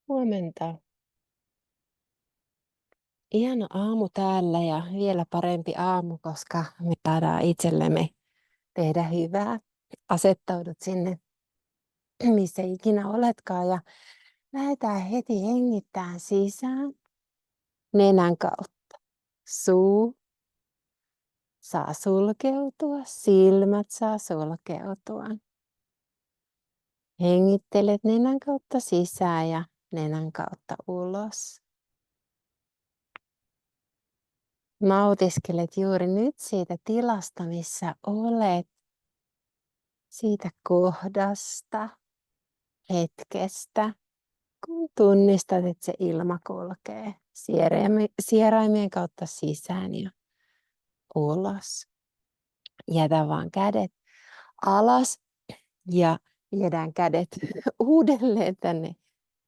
Huomenta. Ihana aamu täällä ja vielä parempi aamu, koska me saadaan itsellemme tehdä hyvää. Asettaudut sinne, missä ikinä oletkaan ja lähdetään heti hengittämään sisään nenän kautta. Suu saa sulkeutua, silmät saa sulkeutua. Hengittelet nenän kautta sisään ja nenän kautta ulos. Nautiskelet juuri nyt siitä tilasta, missä olet, siitä kohdasta, hetkestä, kun tunnistat, että se ilma kulkee sieraimien kautta sisään ja ulos. Jätä vaan kädet alas ja viedään kädet uudelleen tänne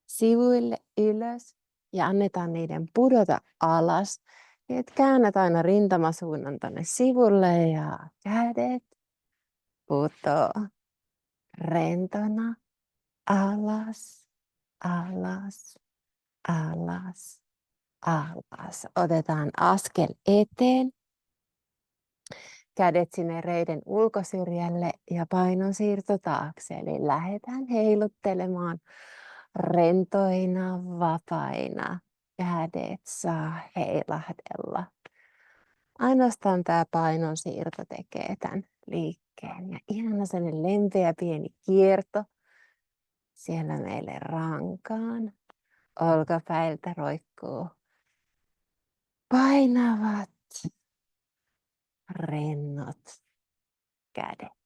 sivuille ylös ja annetaan niiden pudota alas. Et käännät aina rintamasuunnan tänne sivulle ja kädet putoo rentona alas, alas, alas, alas. Otetaan askel eteen. Kädet sinne reiden ulkosyrjälle ja painonsiirto taakse. Eli lähdetään heiluttelemaan rentoina, vapaina. Kädet saa heilahdella. Ainoastaan tämä painonsiirto tekee tämän liikkeen. Ja ihana sellainen lempeä pieni kierto siellä meille rankaan. Olkapäiltä roikkuu painavat, rennot kädet.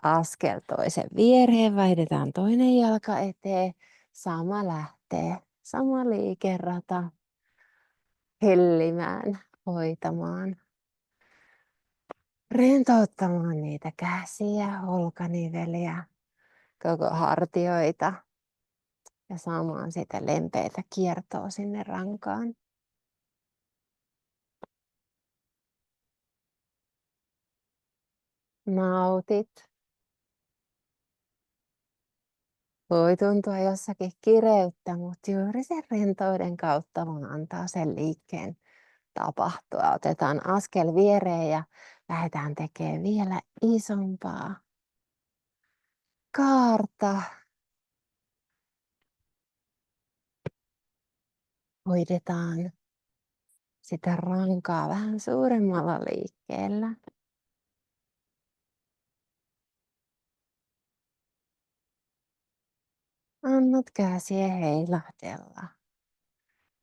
Askel toisen viereen, vaihdetaan toinen jalka eteen. Sama lähtee, sama liikerata hellimään, hoitamaan. Rentouttamaan niitä käsiä, olkaniveliä, koko hartioita ja saamaan sitä lempeitä kiertoa sinne rankaan. Nautit. Voi tuntua jossakin kireyttä, mutta juuri sen rentouden kautta vaan antaa sen liikkeen tapahtua. Otetaan askel viereen ja lähdetään tekemään vielä isompaa kaarta. Hoidetaan sitä rankaa vähän suuremmalla liikkeellä. Annat käsien heilahdella.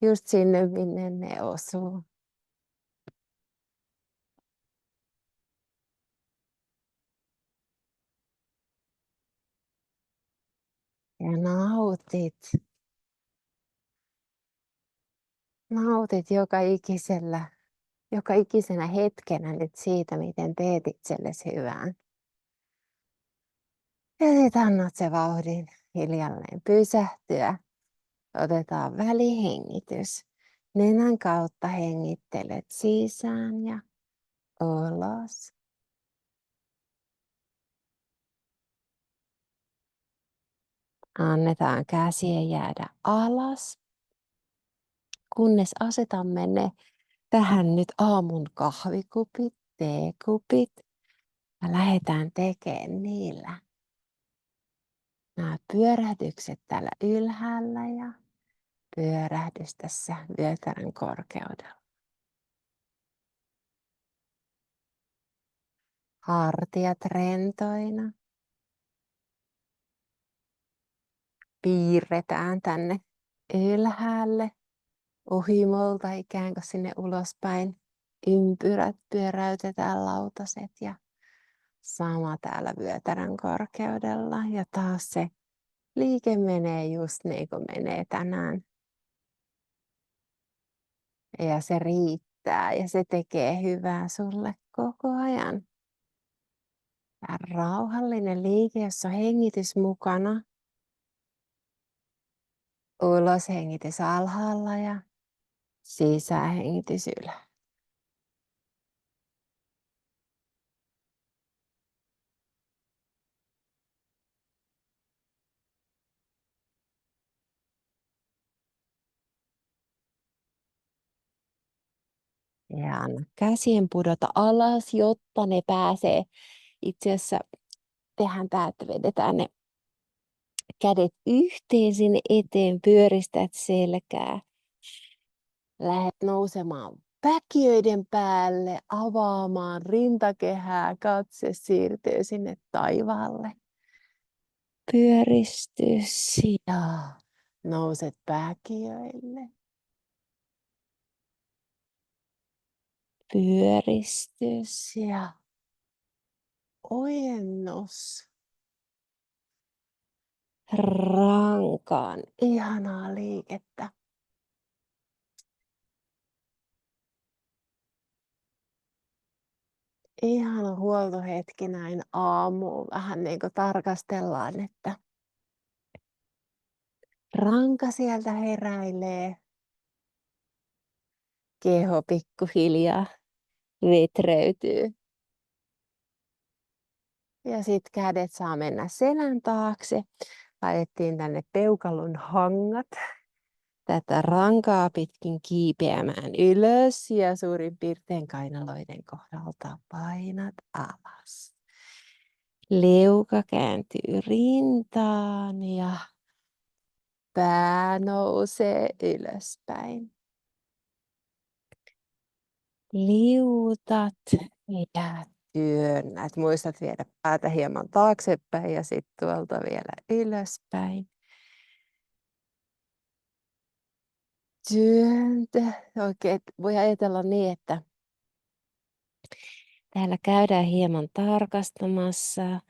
Just sinne, minne ne osuu. Ja nautit. Nautit joka ikisenä hetkenä nyt siitä, miten teet itsellesi hyvää. Ja sitten annat se vauhdin hiljalleen pysähtyä. Otetaan välihengitys. Nenän kautta hengittelet sisään ja ulos. Annetaan käsien jäädä alas, kunnes asetamme ne tähän nyt aamun kahvikupit, teekupit. Ja lähdetään tekemään niillä nämä pyörähdykset täällä ylhäällä ja pyörähdys tässä vyötärön korkeudella. Hartiat rentoina. Piirretään tänne ylhäälle ohimolta ikään kuin sinne ulospäin. Ympyrät pyöräytetään lautaset ja sama täällä vyötärön korkeudella. Ja taas se liike menee just niin kuin menee tänään. Ja se riittää ja se tekee hyvää sulle koko ajan. Tämä rauhallinen liike, jossa on hengitys mukana. Uloshengitys alhaalla ja sisähengitys ylhäällä. Ja anna käsien pudota alas, jotta ne pääsee. Itse asiassa tehdään tää, että vedetään ne kädet yhteen sinne eteen, pyöristät selkää. Lähdet nousemaan päkiöiden päälle, avaamaan rintakehää, katse siirtyy sinne taivaalle. Pyöristys ja nouset päkiöille. Pyöristys ja ojennus. Rankaan ihanaa liikettä. Ihana huoltohetki näin aamuun. Vähän niin kuin tarkastellaan, että ranka sieltä heräilee. Keho pikkuhiljaa vetreytyy. Ja sitten kädet saa mennä selän taakse. Laitettiin tänne peukalon hangat. Tätä rankaa pitkin kiipeämään ylös ja suurin piirtein kainaloiden kohdalta painat alas. Leuka kääntyy rintaan ja pää nousee ylöspäin. Liutat ja työnnät. Muistat viedä päätä hieman taaksepäin ja sitten tuolta vielä ylöspäin. Työntö. Oikein voi ajatella niin, että täällä käydään hieman tarkastamassa.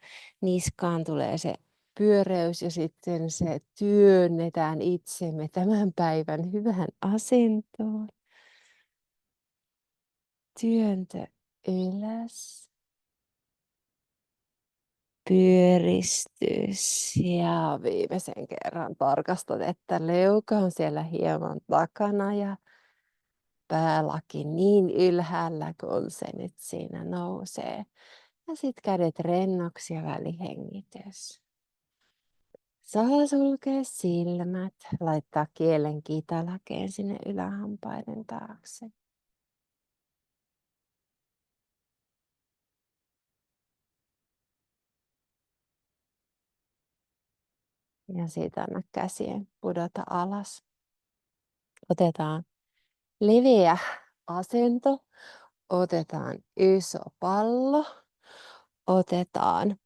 Niskaan tulee se pyöreys ja sitten se työnnetään itsemme tämän päivän hyvään asentoon. Työntö ylös. Pyöristys ja viimeisen kerran tarkastat, että leuka on siellä hieman takana ja päälaki niin ylhäällä kuin se nyt siinä nousee. Ja sitten kädet rennoksi ja välihengitys. Saa sulkea silmät, laittaa kielen kitalakeen sinne ylähampaiden taakse. Ja siitä anna käsien pudota alas. Otetaan leveä asento. Otetaan iso pallo. Otetaan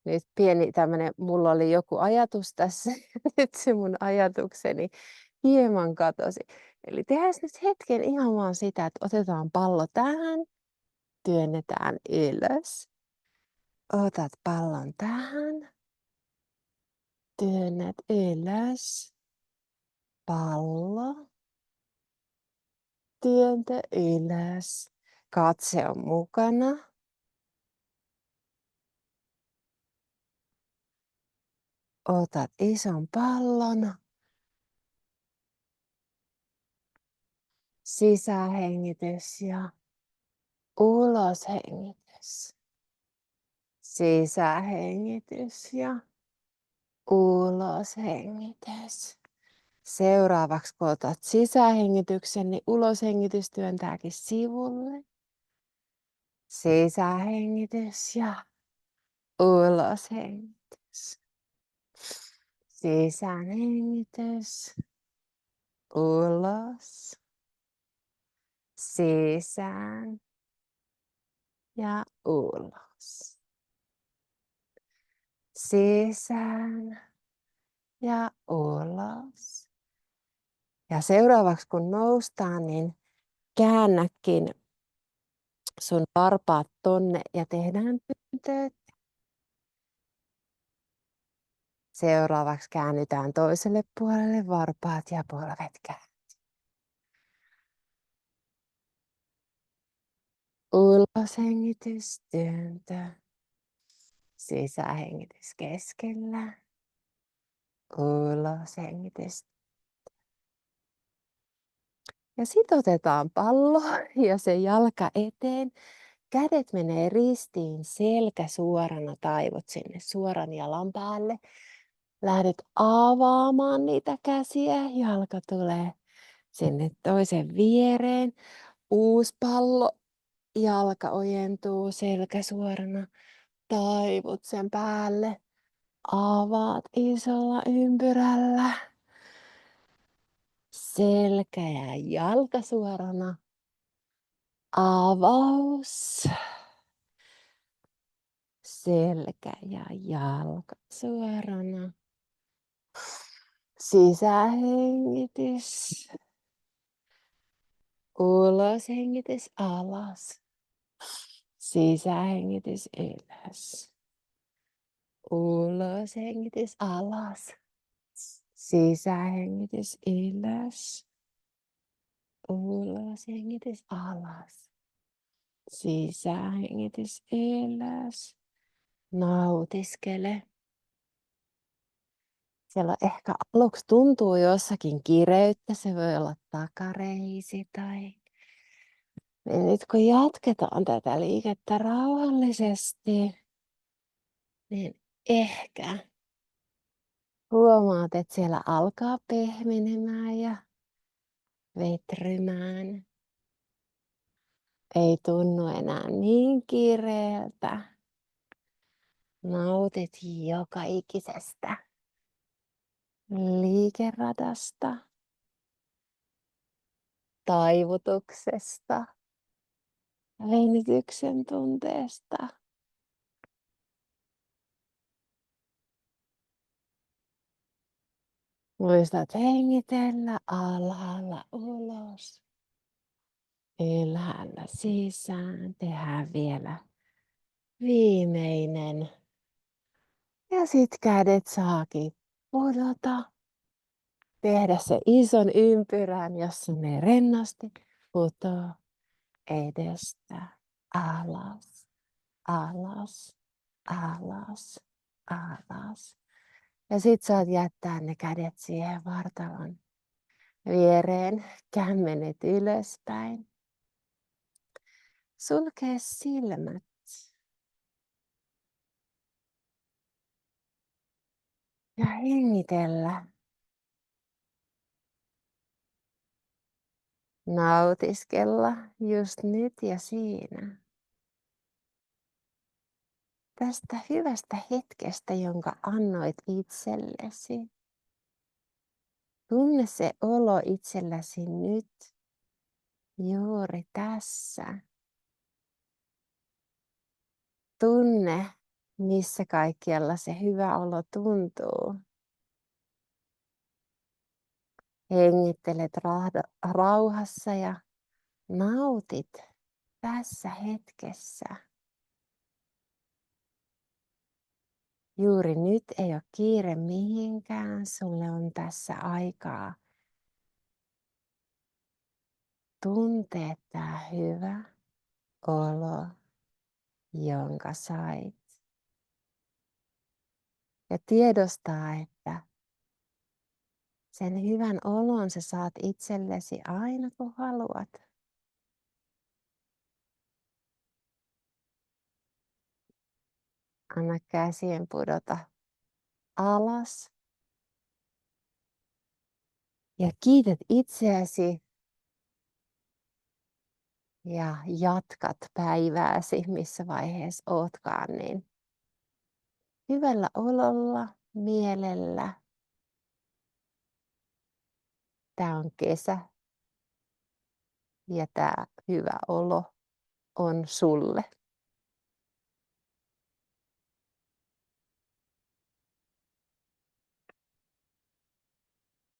nyt pieni tämmönen, mulla oli joku ajatus tässä. Nyt se mun ajatukseni hieman katosi. Eli tehdään nyt hetken ihan vaan sitä, että otetaan pallo tähän. Työnnetään ylös. Otat pallon tähän. Työnnät ylös. Pallo. Työntö ylös. Katse on mukana. Otat ison pallon. Sisähengitys ja uloshengitys. Sisähengitys ja uloshengitys. Seuraavaksi kun otat sisähengityksen, niin uloshengitys työntääkin sivulle. Sisähengitys ja uloshengitys. Sisäänhengitys. Ulos. Sisään. Ja ulos. Sisään. Ja ulos. Ja seuraavaksi kun noustaan, niin käännäkin sun varpaat tonne ja tehdään työntöt. Seuraavaksi käännytään toiselle puolelle, varpaat ja polvet kääntyy. Uloshengitys, työntö. Sisähengitys keskellä. Uloshengitys. Ja sitten otetaan pallo ja se jalka eteen. Kädet menee ristiin, selkä suorana, taivot sinne suoran jalan päälle. Lähdet avaamaan niitä käsiä, jalka tulee Sinne toisen viereen. Uusi pallo. Jalka ojentuu, selkä suorana. Taivut sen päälle. Avaat isolla ympyrällä. Selkä ja jalka suorana. Avaus. Selkä ja jalka suorana. Sisähengitys. Uloshengitys alas. Sisähengitys ylös. Uloshengitys alas. Sisähengitys ylös. Uloshengitys alas. Sisähengitys ylös. Nautiskele. Siellä ehkä aluksi tuntuu jossakin kireyttä, se voi olla takareisi tai... Niin nyt kun jatketaan tätä liikettä rauhallisesti, niin ehkä huomaat, että siellä alkaa pehmenemään ja vetrymään. Ei tunnu enää niin kiireeltä. Nautit joka ikisestä liikeradasta, taivutuksesta, venytyksen tunteesta. Muistat hengitellä alhaalla ulos, ylhäällä sisään. Tehdään vielä viimeinen. Ja sit kädet saakin pudota. Tehdä se ison ympyrän, jossa ne rennosti putoo edestä alas, alas, alas, alas. Ja sit saat jättää ne kädet siihen vartalon viereen, kämmenet ylöspäin. Sulkee silmät. Ja hengitellä. Nautiskella just nyt ja siinä. Tästä hyvästä hetkestä, jonka annoit itsellesi. Tunne se olo itselläsi nyt, juuri tässä. Tunne, missä kaikkialla se hyvä olo tuntuu. Hengittelet rauhassa ja nautit tässä hetkessä. Juuri nyt ei ole kiire mihinkään, sulle on tässä aikaa tuntea tämä hyvä olo, jonka sait. Ja tiedostaa, että sen hyvän olon sä saat itsellesi aina kun haluat. Anna käsien pudota alas. Ja kiität itseäsi ja jatkat päivääsi, missä vaiheessa ootkaan, niin hyvällä ololla, mielellä. Tämä on kesä ja tämä hyvä olo on sulle.